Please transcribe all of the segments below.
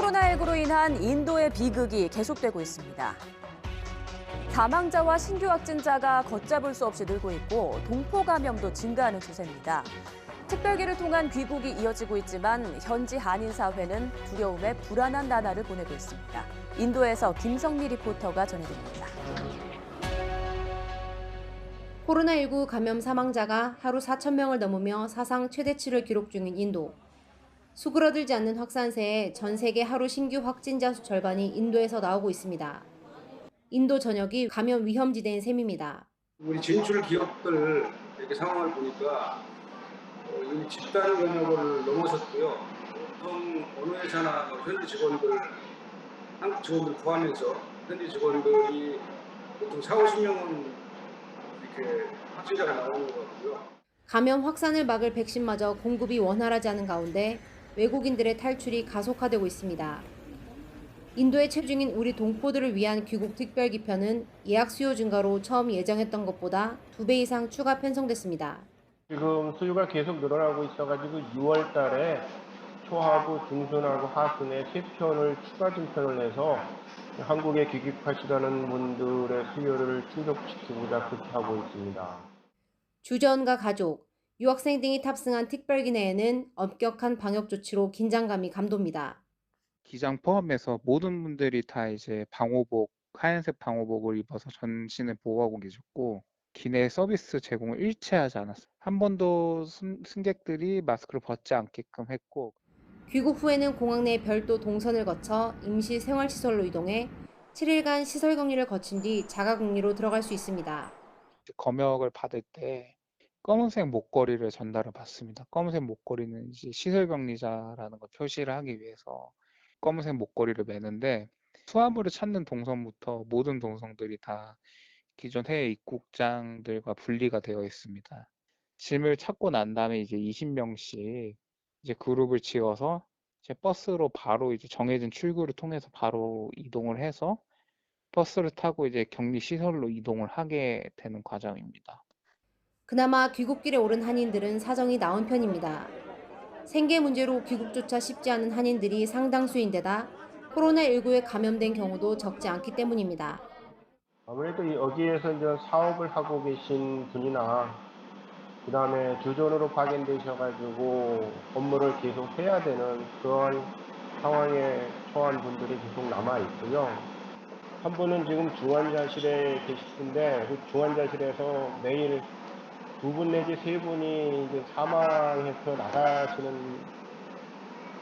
코로나19로 인한 인도의 비극이 계속되고 있습니다. 사망자와 신규 확진자가 걷잡을 수 없이 늘고 있고 동포 감염도 증가하는 추세입니다. 특별기를 통한 귀국이 이어지고 있지만 현지 한인 사회는 두려움에 불안한 나날을 보내고 있습니다. 인도에서 김성미 리포터가 전해드립니다. 코로나19 감염 사망자가 하루 4,000명을 넘으며 사상 최대치를 기록 중인 인도. 수그러들지 않는 확산세에 전 세계 하루 신규 확진자 수 절반이 인도에서 나오고 있습니다. 인도 전역이 감염 위험지대인 셈입니다. 우리 진출 기업들 이렇게 상황을 보니까 이 집단 면역을 넘어섰고요. 보통 어느 회사나 현지 직원들, 한국 직원들 포함해서 현지 직원들이 보통 4, 50명은 이렇게 확진자가 나오는 것 같고요. 감염 확산을 막을 백신마저 공급이 원활하지 않은 가운데 외국인들의 탈출이 가속화되고 있습니다. 인도의 체중인 우리 동포들을 위한 귀국 특별기편은 예약 수요 증가로 처음 예정했던 것보다 2배 이상 추가 편성됐습니다. 지금 수요가 계속 늘어나고 있어가지고 6월 달에 초하고 중순하고 하순에 3편을 추가 증편을 해서 한국에 귀국하시려는 분들의 수요를 충족시키고자 그렇게 하고 있습니다. 주전과 가족, 유학생 등이 탑승한 특별기 내에는 엄격한 방역 조치로 긴장감이 감돕니다. 기장 포함해서 모든 분들이 다 이제 방호복, 하얀색 방호복을 입어서 전신을 보호하고 계셨고 기내 서비스 제공을 일체하지 않았어요. 한 번도 승객들이 마스크를 벗지 않게끔 했고 귀국 후에는 공항 내 별도 동선을 거쳐 임시 생활시설로 이동해 7일간 시설 격리를 거친 뒤 자가 격리로 들어갈 수 있습니다. 검역을 받을 때 검은색 목걸이를 전달을 받습니다. 검은색 목걸이는 이제 시설격리자라는 걸 표시를 하기 위해서 검은색 목걸이를 매는데 수화물을 찾는 동선부터 모든 동선들이 다 기존 해외 입국장들과 분리가 되어 있습니다. 짐을 찾고 난 다음에 이제 20명씩 이제 그룹을 지어서 이제 버스로 바로 이제 정해진 출구를 통해서 바로 이동을 해서 버스를 타고 이제 격리 시설로 이동을 하게 되는 과정입니다. 그나마 귀국길에 오른 한인들은 사정이 나은 편입니다. 생계 문제로 귀국조차 쉽지 않은 한인들이 상당수인데다 코로나19에 감염된 경우도 적지 않기 때문입니다. 아무래도 여기에서 이제 사업을 하고 계신 분이나 그다음에 주전으로 파견되셔가지고 업무를 계속 해야 되는 그런 상황에 처한 분들이 계속 남아 있고요. 한 분은 지금 중환자실에 계시는데 그 중환자실에서 매일 2분 내지 3분이 이제 사망해서 나가시는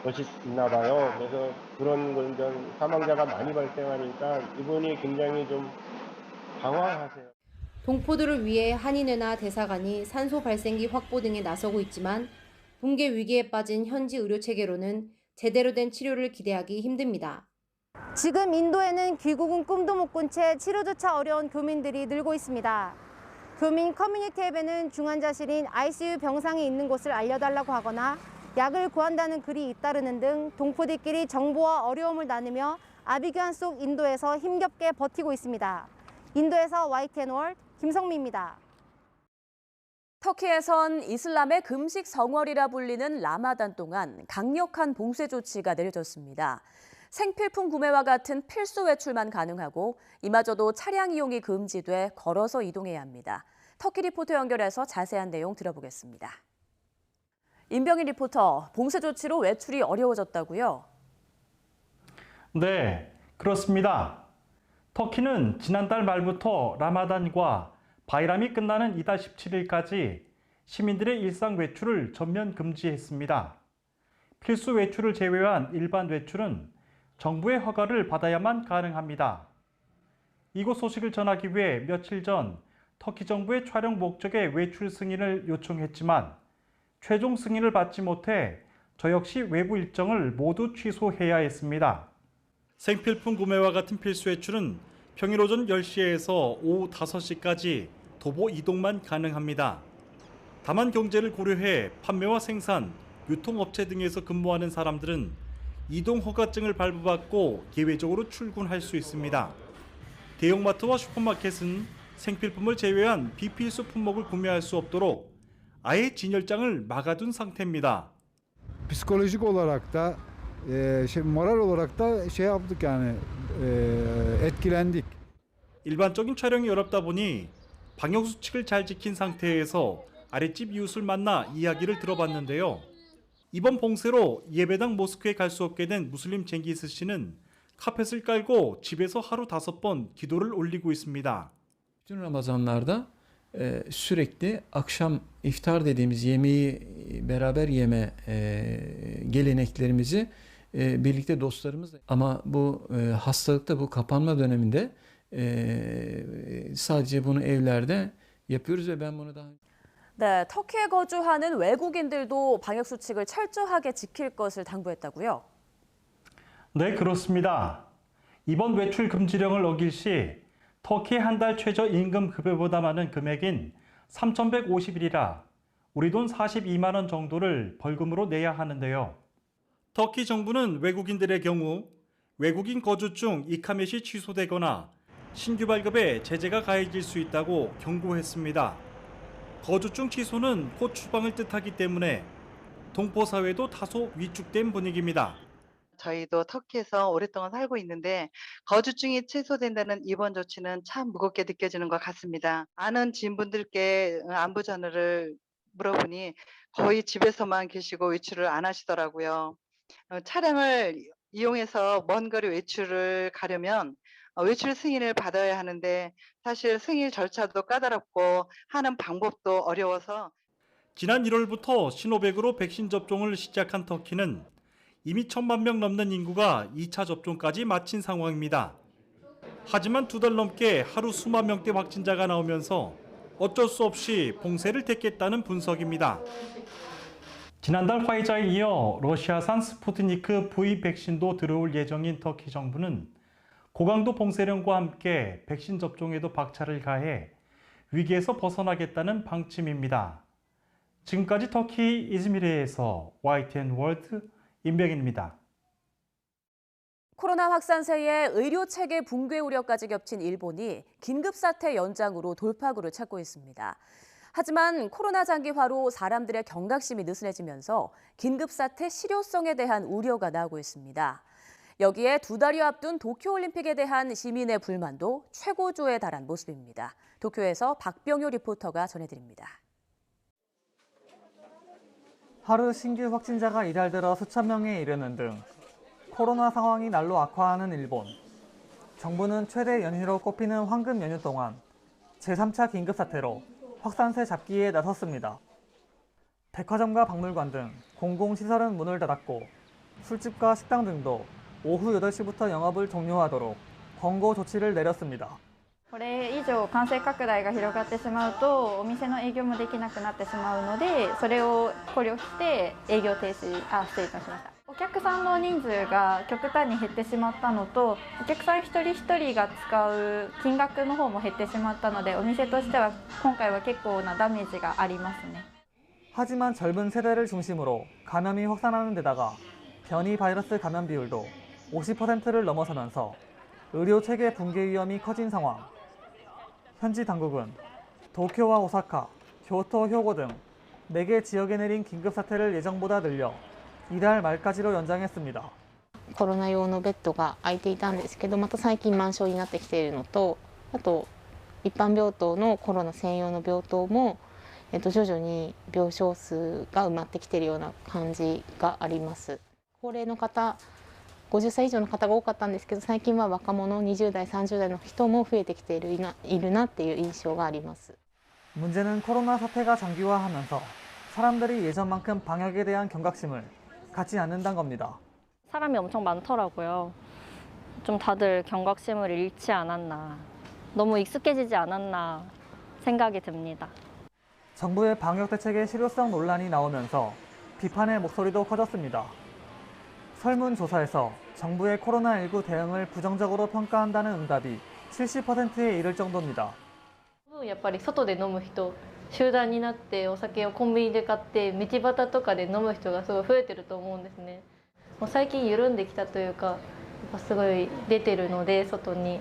것이 있나 봐요. 그래서 그런 걸 좀 사망자가 많이 발생하니까 이분이 굉장히 좀 당황하세요. 동포들을 위해 한인회나 대사관이 산소 발생기 확보 등에 나서고 있지만 붕괴 위기에 빠진 현지 의료 체계로는 제대로 된 치료를 기대하기 힘듭니다. 지금 인도에는 귀국은 꿈도 못 꾼 채 치료조차 어려운 교민들이 늘고 있습니다. 교민 커뮤니티 앱에는 중환자실인 ICU 병상이 있는 곳을 알려달라고 하거나 약을 구한다는 글이 잇따르는 등 동포들끼리 정보와 어려움을 나누며 아비규환 속 인도에서 힘겹게 버티고 있습니다. 인도에서 YTN 월드 김성미입니다. 터키에선 이슬람의 금식 성월이라 불리는 라마단 동안 강력한 봉쇄 조치가 내려졌습니다. 생필품 구매와 같은 필수 외출만 가능하고 이마저도 차량 이용이 금지돼 걸어서 이동해야 합니다. 터키 리포터 연결해서 자세한 내용 들어보겠습니다. 임병희 리포터, 봉쇄 조치로 외출이 어려워졌다고요? 네, 그렇습니다. 터키는 지난달 말부터 라마단과 바이람이 끝나는 이달 17일까지 시민들의 일상 외출을 전면 금지했습니다. 필수 외출을 제외한 일반 외출은 정부의 허가를 받아야만 가능합니다. 이곳 소식을 전하기 위해 며칠 전 터키 정부의 촬영 목적의 외출 승인을 요청했지만 최종 승인을 받지 못해 저 역시 외부 일정을 모두 취소해야 했습니다. 생필품 구매와 같은 필수 외출은 평일 오전 10시에서 오후 5시까지 도보 이동만 가능합니다. 다만 경제를 고려해 판매와 생산, 유통업체 등에서 근무하는 사람들은 이동 허가증을 발부받고 예외적으로 출근할 수 있습니다. 대형마트와 슈퍼마켓은 생필품을 제외한 비필수 품목을 구매할 수 없도록 아예 진열장을 막아둔 상태입니다. Psikolojik olarak da Moral olarak da şey yaptık yani etkilendik. 일반적인 촬영이 어렵다 보니 방역 수칙을 잘 지킨 상태에서 아랫집 이웃을 만나 이야기를 들어봤는데요. 이번 봉쇄로 예배당 모스크에 갈 수 없게 된 무슬림 쟁기스 씨는 카펫을 깔고 집에서 하루 5번 기도를 올리고 있습니다. Bütün Ramazanlarda sürekli akşam iftar dediğimiz yemeği beraber yeme geleneklerimizi birlikte dostlarımızla ama bu hastalıkta bu kapanma döneminde sadece bunu evlerde yapıyoruz ve ben bunu daha 네, 터키에 거주하는 외국인들도 방역 수칙을 철저하게 지킬 것을 당부했다고요? 네, 그렇습니다. 이번 외출 금지령을 어길 시 터키의 한 달 최저임금 급여보다 많은 금액인 3,150일이라 우리 돈 42만 원 정도를 벌금으로 내야 하는데요. 터키 정부는 외국인들의 경우 외국인 거주 중 이카멧이 취소되거나 신규 발급에 제재가 가해질 수 있다고 경고했습니다. 거주 중 취소는 곧 추방을 뜻하기 때문에 동포 사회도 다소 위축된 분위기입니다. 저희도 터키에서 오랫동안 살고 있는데 거주증이 취소된다는 이번 조치는 참 무겁게 느껴지는 것 같습니다. 아는 지인분들께 안부 전화를 물어보니 거의 집에서만 계시고 외출을 안 하시더라고요. 차량을 이용해서 먼 거리 외출을 가려면 외출 승인을 받아야 하는데 사실 승인 절차도 까다롭고 하는 방법도 어려워서 지난 1월부터 시노백으로 백신 접종을 시작한 터키는 이미 1,000만 명 넘는 인구가 2차 접종까지 마친 상황입니다. 하지만 2달 넘게 하루 수만 명대 확진자가 나오면서 어쩔 수 없이 봉쇄를 택했다는 분석입니다. 지난달 화이자에 이어 러시아산 스푸트니크 V 백신도 들어올 예정인 터키 정부는 고강도 봉쇄령과 함께 백신 접종에도 박차를 가해 위기에서 벗어나겠다는 방침입니다. 지금까지 터키 이즈미르에서 YTN 월드 임백인입니다. 코로나 확산세에 의료 체계 붕괴 우려까지 겹친 일본이 긴급사태 연장으로 돌파구를 찾고 있습니다. 하지만 코로나 장기화로 사람들의 경각심이 느슨해지면서 긴급사태 실효성에 대한 우려가 나오고 있습니다. 여기에 2달여 앞둔 도쿄올림픽에 대한 시민의 불만도 최고조에 달한 모습입니다. 도쿄에서 박병효 리포터가 전해드립니다. 하루 신규 확진자가 이달 들어 수천 명에 이르는 등 코로나 상황이 날로 악화하는 일본. 정부는 최대 연휴로 꼽히는 황금 연휴 동안 제3차 긴급사태로 확산세 잡기에 나섰습니다. 백화점과 박물관 등 공공시설은 문을 닫았고 술집과 식당 등도 오후 8시부터 영업을 종료하도록 권고 조치를 내렸습니다. これ以上感染拡大が広がってしまうとお店の営業もできなくなってしまうのでそれを考慮して営業停止失礼いたしました。お客さんの人数が極端に減ってしまったのとお客さん一人一人が使う金額の方も減ってしまったのでお店としては今回は結構なダメージがありますね。 하지만 젊은 세대를 중심으로 감염이 확산하는 데다가 변이 바이러스 감염 비율도 50%를 넘어서면서 의료 체계 붕괴 위험이 커진 상황. 현지 당국은 도쿄와 오사카, 교토, 효고 등 4개 지역에 내린 긴급사태를 예정보다 늘려 이달 말까지로 연장했습니다. コロナ用のベッドが空いていたんですけど、また最近満床になってきているのと、あと一般病棟のコロナ専用の病棟も徐々に病床数が埋まってきているような感じがあります。高齢の方、50歳以上の方が多かったんですけど、最近は若者、20代、30代の人も増えてきているなっていう印象があります。 문제는 코로나 사태가 장기화하면서 사람들이 예전만큼 방역에 대한 경각심을 갖지 않는다는 겁니다. 사람이 엄청 많더라고요. 좀 다들 경각심을 잃지 않았나, 너무 익숙해지지 않았나 생각이 듭니다. 정부의 방역 대책의 실효성 논란이 나오면서 비판의 목소리도 커졌습니다. 설문조사에서 정부의 코로나19 대응을 부정적으로 평가한다는 응답이 70%에 이를 정도입니다. やっぱり外で飲む人、集団になってお酒をコンビニで買って道端とかで飲む人がすごい増えてると思うんですね。もう最近緩んできたというか、やっぱすごい出てるので外に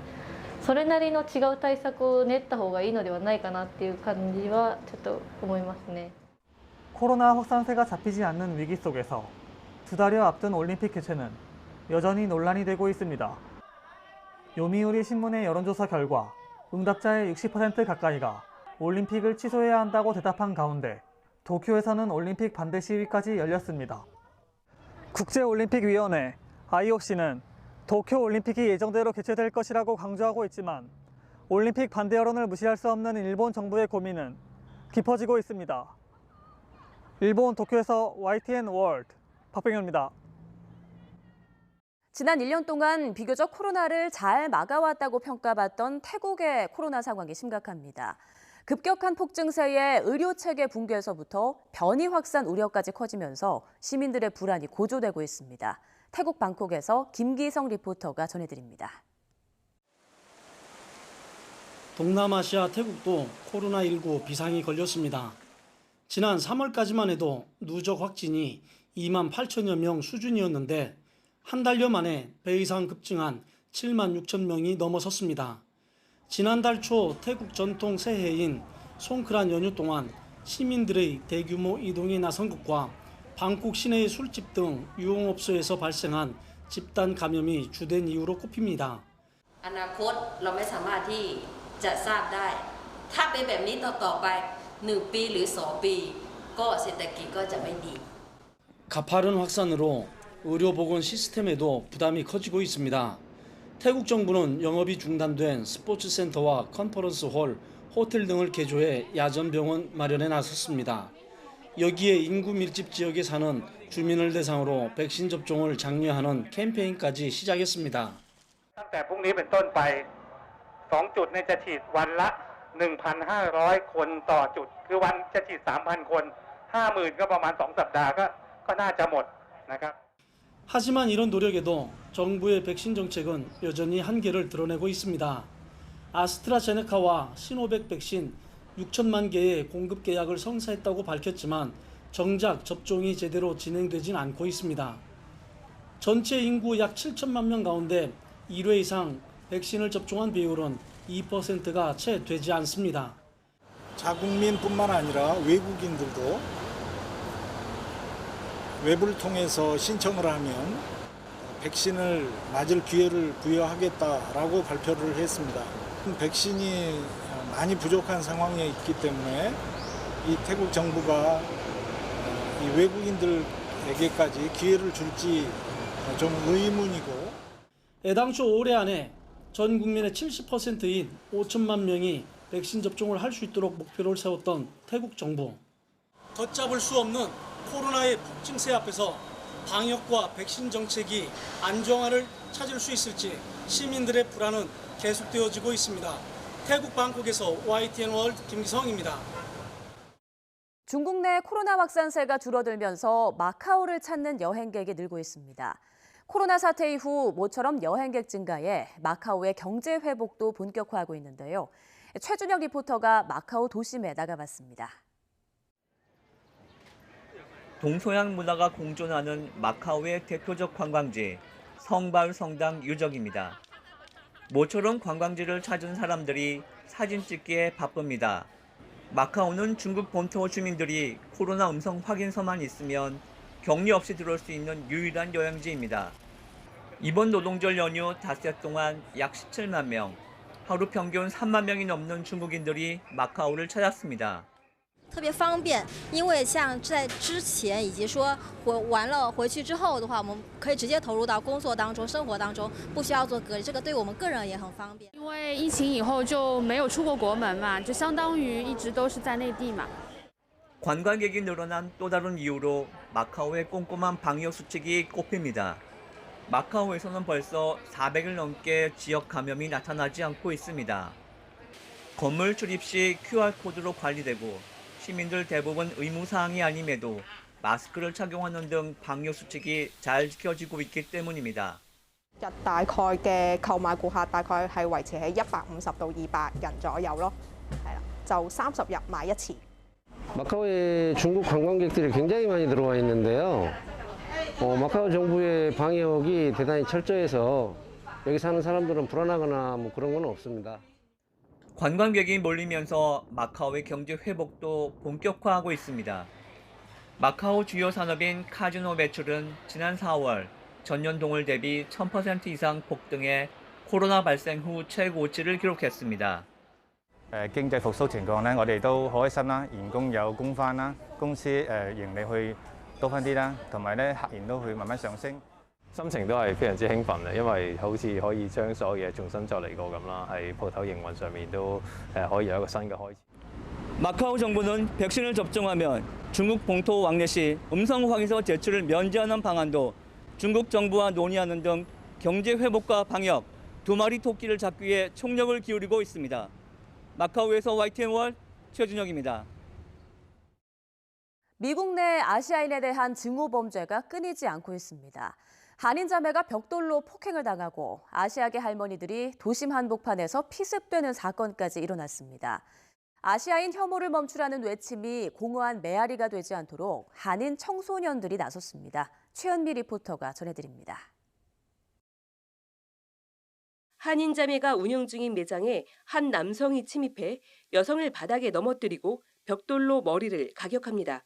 それなりの違う対策を練った方がいいのではないかなっていう感じはちょっと思いますね。 코로나 확산세가 잡히지 않는 위기 속에서 두 달여 앞둔 올림픽 개최는 여전히 논란이 되고 있습니다. 요미우리 신문의 여론조사 결과 응답자의 60% 가까이가 올림픽을 취소해야 한다고 대답한 가운데 도쿄에서는 올림픽 반대 시위까지 열렸습니다. 국제올림픽위원회 IOC는 도쿄올림픽이 예정대로 개최될 것이라고 강조하고 있지만 올림픽 반대 여론을 무시할 수 없는 일본 정부의 고민은 깊어지고 있습니다. 일본 도쿄에서 YTN 월드 박병현입니다. 지난 1년 동안 비교적 코로나를 잘 막아왔다고 평가받던 태국의 코로나 상황이 심각합니다. 급격한 폭증세에 의료체계 붕괴에서부터 변이 확산 우려까지 커지면서 시민들의 불안이 고조되고 있습니다. 태국 방콕에서 김기성 리포터가 전해드립니다. 동남아시아 태국도 코로나19 비상이 걸렸습니다. 지난 3월까지만 해도 누적 확진이 2만 8천여 명 수준이었는데 한 달여 만에 배 이상 급증한 7만 6천 명이 넘어섰습니다. 지난달 초 태국 전통 새해인 송크란 연휴 동안 시민들의 대규모 이동에 나선 것과 방콕 시내의 술집 등 유흥업소에서 발생한 집단 감염이 주된 이유로 꼽힙니다. อนาคตเราไม่สามารถที่จะทราบได้ถ้าเป็นแบบนี้ต่อไป1ปีหรือ2ปีก็เศรษฐกิจก็จะไม่ดี 가파른 확산으로 의료보건 시스템에도 부담이 커지고 있습니다. 태국 정부는 영업이 중단된 스포츠센터와 컨퍼런스홀, 호텔 등을 개조해 야전병원 마련에 나섰습니다. 여기에 인구 밀집 지역에 사는 주민을 대상으로 백신 접종을 장려하는 캠페인까지 시작했습니다. ตั้งแต่พรุ่งนี้เป็นต้นไป2จุดเนี่ยจะฉีดวันละ 1,500 คนต่อจุดคือวันจะฉีด 3,000 คน 50,000 ก็ประมาณ2สัปดาห์ก็น่าจะหมดนะครับ 하지만 이런 노력에도 정부의 백신 정책은 여전히 한계를 드러내고 있습니다. 아스트라제네카와 시노백 백신 6천만 개의 공급 계약을 성사했다고 밝혔지만 정작 접종이 제대로 진행되진 않고 있습니다. 전체 인구 약 7천만 명 가운데 1회 이상 백신을 접종한 비율은 2%가 채 되지 않습니다. 자국민뿐만 아니라 외국인들도 웹을 통해서 신청을 하면 백신을 맞을 기회를 부여하겠다라고 발표를 했습니다. 백신이 많이 부족한 상황에 있기 때문에 이 태국 정부가 이 외국인들에게까지 기회를 줄지 좀 의문이고 애당초 올해 안에 전 국민의 70%인 5천만 명이 백신 접종을 할 수 있도록 목표를 세웠던 태국 정부. 걷잡을 수 없는 코로나의 폭증세 앞에서 방역과 백신 정책이 안정화를 찾을 수 있을지 시민들의 불안은 계속되어지고 있습니다. 태국 방콕에서 YTN 월드 김기성입니다. 중국 내 코로나 확산세가 줄어들면서 마카오를 찾는 여행객이 늘고 있습니다. 코로나 사태 이후 모처럼 여행객 증가에 마카오의 경제 회복도 본격화하고 있는데요. 최준혁 리포터가 마카오 도심에 나가봤습니다. 동서양 문화가 공존하는 마카오의 대표적 관광지, 성바울 성당 유적입니다. 모처럼 관광지를 찾은 사람들이 사진 찍기에 바쁩니다. 마카오는 중국 본토 주민들이 코로나 음성 확인서만 있으면 격리 없이 들어올 수 있는 유일한 여행지입니다. 이번 노동절 연휴 닷새 동안 약 17만 명, 하루 평균 3만 명이 넘는 중국인들이 마카오를 찾았습니다. 特别方便，因为像在之前以及说完了回去之后的话，我们可以直接投入到工作当中、生活当中，不需要做隔离，这个对我们个人也很方便。因为疫情以后就没有出过国门嘛，就相当于一直都是在内地嘛。 관광객이 늘어난 또 다른 이유로 마카오의 꼼꼼한 방역 수칙이 꼽힙니다. 마카오에서는 벌써 400일 넘게 지역 감염이 나타나지 않고 있습니다. 건물 출입 시 QR코드로 관리되고 시민들 대부분 의무사항이 아님에도 마스크를 착용하는 등 방역 수칙이 잘 지켜지고 있기 때문입니다. 日大概嘅購買顧客大概係維持喺150到200人左右咯，係啦，就30日買一次。 마카오에 중국 관광객들이 굉장히 많이 들어와 있는데요. 마카오 정부의 방역이 대단히 철저해서 여기 사는 사람들은 불안하거나 뭐 그런 건 없습니다. 관광객이 몰리면서 마카오의 경제 회복도 본격화하고 있습니다. 마카오 주요 산업인 카지노 매출은 지난 4월 전년 동월 대비 1000% 이상 폭등해 코로나 발생 후 최고치를 기록했습니다. 經濟復甦情況咧，我哋都好開心啦，員工有工返啦，公司盈利去多翻啲啦，同埋咧客源都會慢慢上升。心情都係非常之興奮嘅，因為好似可以將所有嘢重新再嚟過咁啦，喺鋪頭營運上面都可以有一個新嘅開始。 마카오 정부는 백신을 접종하면 중국 본토 왕래 시 음성 확인서 제출을 면제하는 방안도 중국 정부와 논의하는 등 경제 회복과 방역, 두 마리 토끼를 잡기 위해 총력을 기울이고 있습니다. 마카오에서 YTN월 최준혁입니다. 미국 내 아시아인에 대한 증오 범죄가 끊이지 않고 있습니다. 한인 자매가 벽돌로 폭행을 당하고 아시아계 할머니들이 도심 한복판에서 피습되는 사건까지 일어났습니다. 아시아인 혐오를 멈추라는 외침이 공허한 메아리가 되지 않도록 한인 청소년들이 나섰습니다. 최은미 리포터가 전해드립니다. 한인 자매가 운영 중인 매장에 한 남성이 침입해 여성을 바닥에 넘어뜨리고 벽돌로 머리를 가격합니다.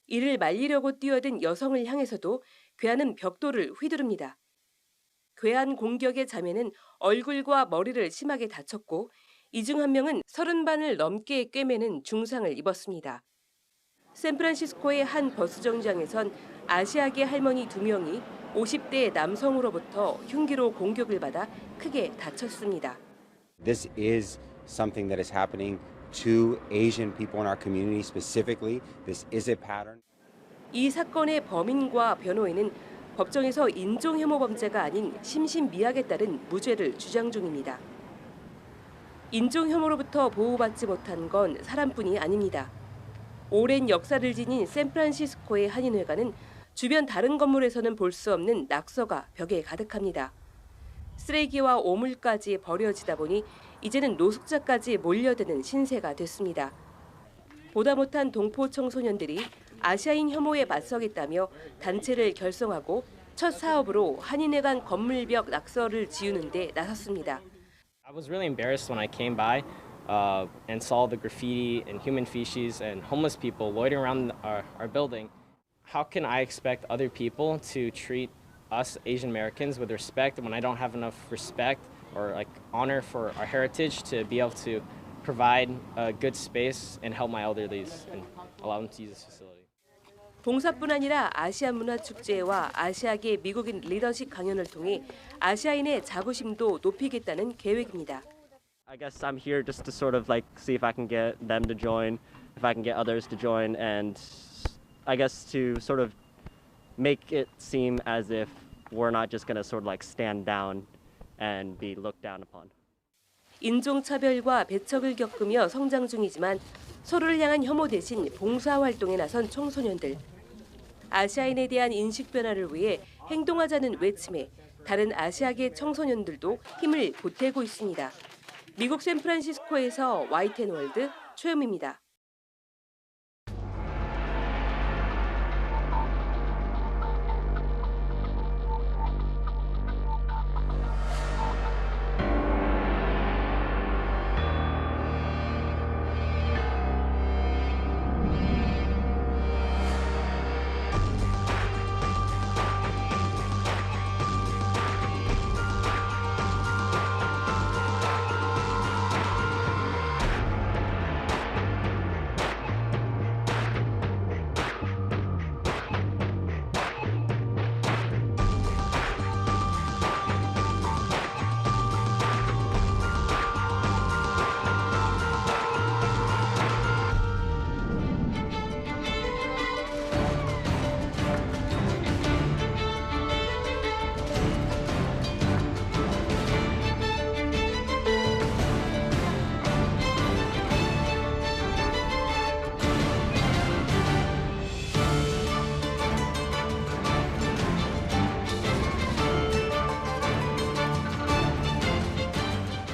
이를 말리려고 뛰어든 여성을 향해서도 괴한은 벽돌을 휘두릅니다. 괴한 공격의 자매는 얼굴과 머리를 심하게 다쳤고 이 중 한 명은 30반을 넘게 꿰매는 중상을 입었습니다. 샌프란시스코의 한 버스 정류장에선 아시아계 할머니 2명이 50대 남성으로부터 흉기로 공격을 받아 크게 다쳤습니다. This is something that is happening to Asian people in our community specifically. This is a pattern. 이 사건의 범인과 변호인은 법정에서 인종혐오 범죄가 아닌 심신미약에 따른 무죄를 주장 중입니다. 인종혐오로부터 보호받지 못한 건 사람뿐이 아닙니다. 오랜 역사를 지닌 샌프란시스코의 한인회관은 주변 다른 건물에서는 볼 수 없는 낙서가 벽에 가득합니다. 쓰레기와 오물까지 버려지다 보니 이제는 노숙자까지 몰려드는 신세가 됐습니다. 보다 못한 동포 청소년들이 아시아인 혐오에 맞서겠다며 단체를 결성하고 첫 사업으로 한인회관 건물벽 낙서를 지우는 데 나섰습니다. I was really embarrassed when I came by and saw the graffiti and human feces and homeless people loitering around our building. How can I expect other people to treat us Asian Americans with respect when I don't have enough respect or like honor for our heritage to be able to provide a good space and help my elderlies and allow them to use this facility. 봉사뿐 아니라 아시아 문화 축제와 아시아계 미국인 리더십 강연을 통해 아시아인의 자부심도 높이겠다는 계획입니다. I guess I'm here just to sort of like see if I can get them to join, if I can get others to join, and I guess to sort of make it seem as if we're not just going to sort of like stand down and be looked down upon. 인종차별과 배척을 겪으며 성장 중이지만 서로를 향한 혐오 대신 봉사활동에 나선 청소년들. 아시아인에 대한 인식 변화를 위해 행동하자는 외침에 다른 아시아계 청소년들도 힘을 보태고 있습니다. 미국 샌프란시스코에서 YTN 월드 최은미입니다.